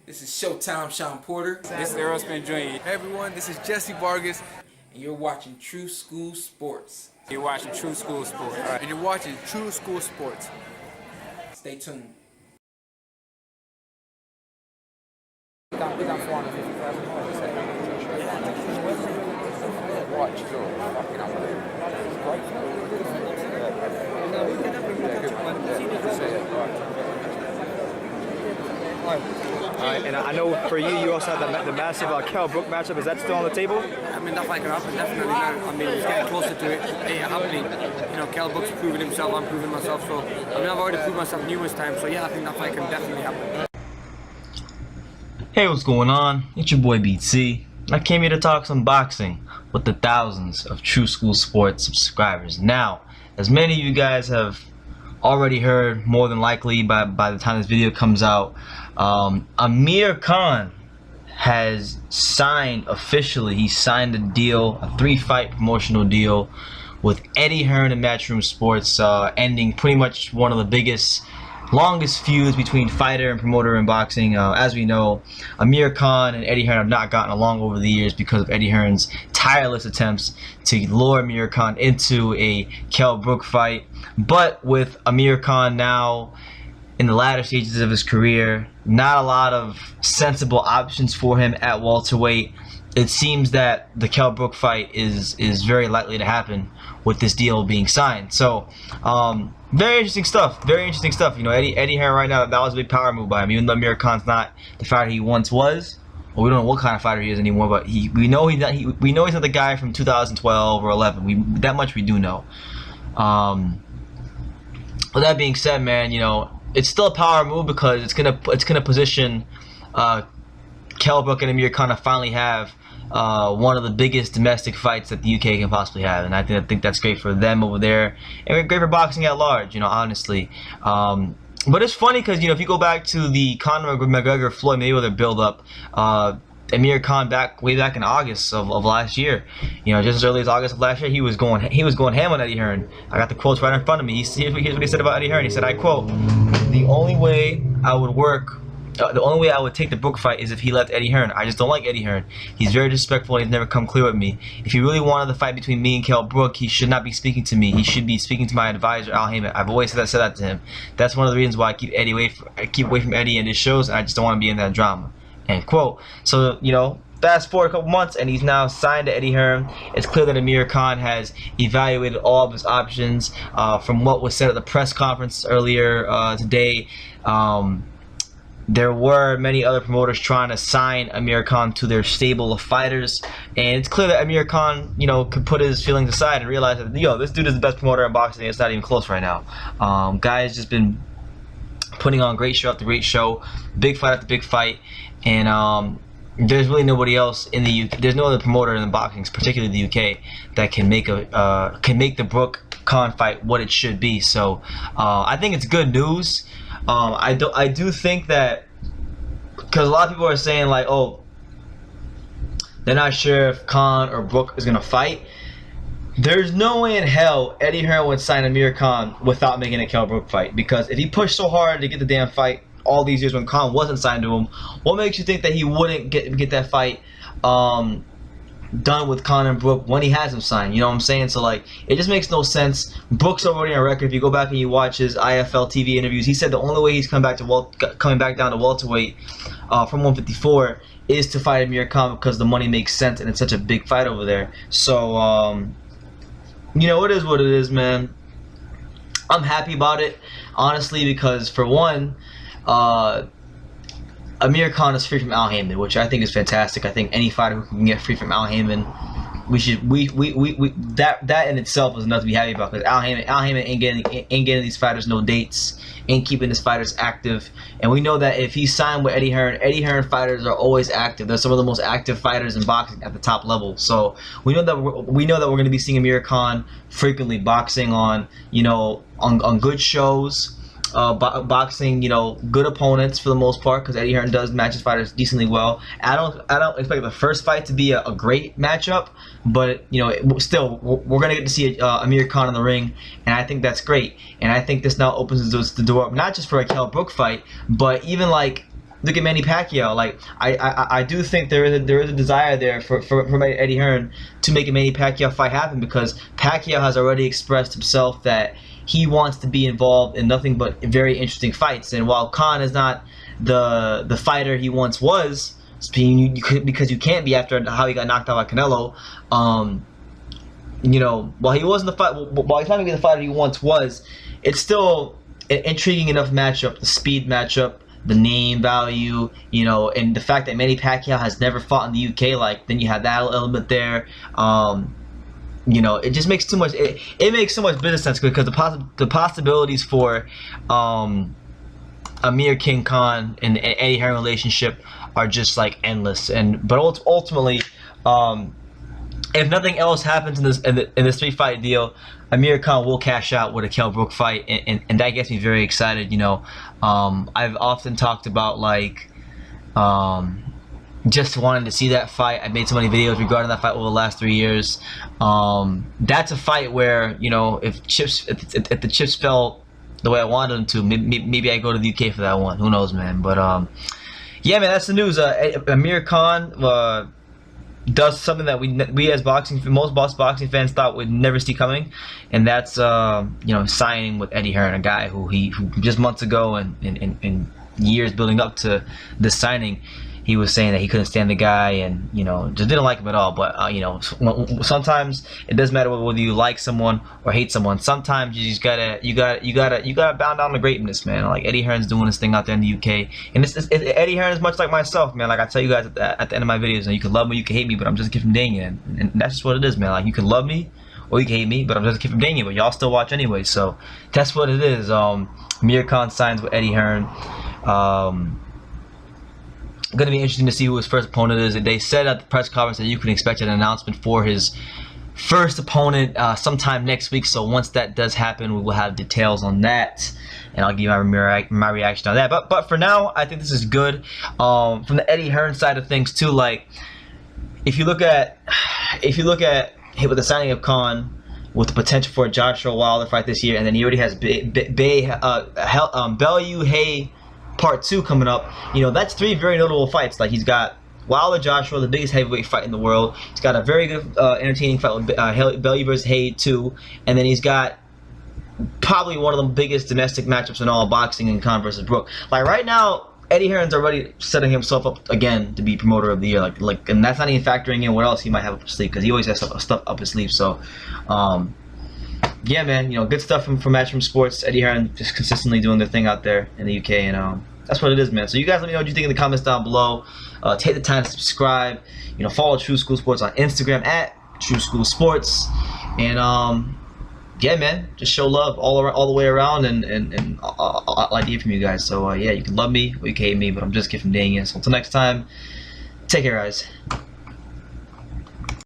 This is Showtime Sean Porter. This is Aerosmith Jr. Hey everyone, this is Jesse Vargas. And you're watching True School Sports. You're watching True School Sports. Right. And you're watching True School Sports. Stay tuned. And I know for you also have the massive Kell Brook matchup. Is that still on the table? I mean, that fight can happen, definitely. I mean, it's getting closer to it happening. You know, Kell Brook's proving himself, I'm proving myself. So, I mean, I've already proved myself numerous times. So, yeah, I think that fight can definitely happen. Hey, what's going on? It's your boy BT. I came here to talk some boxing with the thousands of True School Sports subscribers. Now, as many of you guys have already heard, more than likely by the time this video comes out, Amir Khan has signed officially. He signed a deal, a 3-fight promotional deal with Eddie Hearn and Matchroom Sports, ending pretty much one of the biggest, longest feuds between fighter and promoter in boxing. As we know, Amir Khan and Eddie Hearn have not gotten along over the years because of Eddie Hearn's tireless attempts to lure Amir Khan into a Kell Brook fight. But with Amir Khan now in the latter stages of his career, not a lot of sensible options for him at welterweight, it seems that the Kell Brook fight is very likely to happen with this deal being signed. So very interesting stuff. Very interesting stuff. You know, Eddie Hearn right now, that was a big power move by him. Even though Amir Khan's not the fighter he once was, well, we don't know what kind of fighter he is anymore. But we know he's not the guy from 2012 or 11. That much we do know. With that being said, man, you know, it's still a power move because it's gonna position Kell Brook and Amir Khan to finally have one of the biggest domestic fights that the UK can possibly have, and I think that's great for them over there, and great for boxing at large, you know, honestly. But it's funny because, you know, if you go back to the Conor McGregor Floyd Mayweather build-up, Amir Khan way back in August of last year, you know, just as early as August of last year, he was going ham on Eddie Hearn. I got the quotes right in front of me. Here's what he said about Eddie Hearn. He said, I quote, the only way I would take the Brook fight is if he left Eddie Hearn. I just don't like Eddie Hearn. He's very disrespectful and he's never come clear with me. If he really wanted the fight between me and Kell Brook, he should not be speaking to me. He should be speaking to my advisor, Al Heyman. I've always said that to him. That's one of the reasons why I keep away from Eddie and his shows, and I just don't want to be in that drama. End quote. So, you know, fast forward a couple months and he's now signed to Eddie Hearn. It's clear that Amir Khan has evaluated all of his options. From what was said at the press conference earlier today, there were many other promoters trying to sign Amir Khan to their stable of fighters, and it's clear that Amir Khan, you know, could put his feelings aside and realize that, yo, this dude is the best promoter in boxing. It's not even close right now. Guy's just been putting on great show after great show, big fight after big fight, and there's really nobody else in the UK. There's no other promoter in the boxing, particularly the UK, that can make the Brook Khan fight what it should be. So I think it's good news. I do think that, because a lot of people are saying like, oh, they're not sure if Khan or Brook is gonna fight. There's no way in hell Eddie Hearn would sign Amir Khan without making a Kell Brook fight, because if he pushed so hard to get the damn fight all these years when Khan wasn't signed to him, what makes you think that he wouldn't get that fight done with Conor and Brook when he has him signed? You know what I'm saying? So, like, it just makes no sense. Brook's already on record. If you go back and you watch his IFL TV interviews, he said the only way he's coming back down to welterweight from 154 is to fight Amir Khan, because the money makes sense and it's such a big fight over there. So, you know, it is what it is, man. I'm happy about it, honestly, because for one, Amir Khan is free from Al Heyman, which I think is fantastic. I think any fighter who can get free from Al Heyman, that in itself is enough to be happy about, because Al Heyman ain't getting these fighters no dates, ain't keeping his fighters active. And we know that if he signed with Eddie Hearn fighters are always active. They're some of the most active fighters in boxing at the top level. So we know that we're going to be seeing Amir Khan frequently boxing on, you know, on good shows. Boxing, you know, good opponents for the most part, because Eddie Hearn does match his fighters decently well. I don't expect the first fight to be a great matchup, but, you know, still we're gonna get to see Amir Khan in the ring, and I think that's great. And I think this now opens the door up not just for a Kell Brook fight, but even like look at Manny Pacquiao. Like I do think there is a desire there for Eddie Hearn to make a Manny Pacquiao fight happen, because Pacquiao has already expressed himself that he wants to be involved in nothing but very interesting fights. And while Khan is not the fighter he once was, because you can't be after how he got knocked out by Canelo. You know, while he wasn't while he's not gonna be the fighter he once was, it's still an intriguing enough matchup. The speed matchup, the name value, you know, and the fact that Manny Pacquiao has never fought in the UK, like, then you have that element there. You know, it just makes too much. It makes so much business sense, because the possibilities for Amir Khan and Eddie Hearn relationship are just like endless. But ultimately, if nothing else happens in this 3-fight deal, Amir Khan will cash out with a Kell Brook fight, and that gets me very excited. You know, I've often talked about, like, just wanting to see that fight. I've made so many videos regarding that fight over the last 3 years. That's a fight where, you know, if the chips fell the way I wanted them to, maybe I go to the UK for that one. Who knows, man? But yeah, man, that's the news. Amir Khan does something that we as most boxing fans thought we'd never see coming, and that's you know, signing with Eddie Hearn, a guy who just months ago and years building up to this signing, he was saying that he couldn't stand the guy, and, you know, just didn't like him at all. But you know, sometimes it doesn't matter whether you like someone or hate someone. Sometimes you just gotta bow down to greatness, man. Like, Eddie Hearn's doing his thing out there in the UK, and Eddie Hearn is much like myself, man. Like I tell you guys at the end of my videos, and you can love me, you can hate me, but I'm just a kid from Daniel, and that's just what it is, man. Like, you can love me or you can hate me, but I'm just a kid from Daniel, but y'all still watch anyway. So that's what it is. Amir Khan signs with Eddie Hearn. Going to be interesting to see who his first opponent is. They said at the press conference that you can expect an announcement for his first opponent sometime next week. So once that does happen, we will have details on that, and I'll give you my reaction on that. But for now, I think this is good. From the Eddie Hearn side of things too, like, if you look at with the signing of Khan, with the potential for a Joshua Wilder fight this year, and then he already has Bellew Hay Part 2 coming up. You know, that's 3 very notable fights. Like, he's got Wilder Joshua, the biggest heavyweight fight in the world. He's got a very good, entertaining fight with Bellew versus Hay 2, and then he's got probably one of the biggest domestic matchups in all of boxing in Khan versus Brook. Like, right now, Eddie Hearn's already setting himself up again to be promoter of the year. Like, and that's not even factoring in what else he might have up his sleeve, because he always has stuff up his sleeve. So, yeah, man, you know, good stuff from Matchroom Sports. Eddie Hearn just consistently doing their thing out there in the UK, and that's what it is, man. So you guys let me know what you think in the comments down below. Take the time to subscribe. You know, follow True School Sports on Instagram at True School Sports, and yeah, man, just show love all the way around, and I like to hear from you guys. So yeah, you can love me or you can hate me, but I'm just a kid from Daniel. So until next time, take care, guys.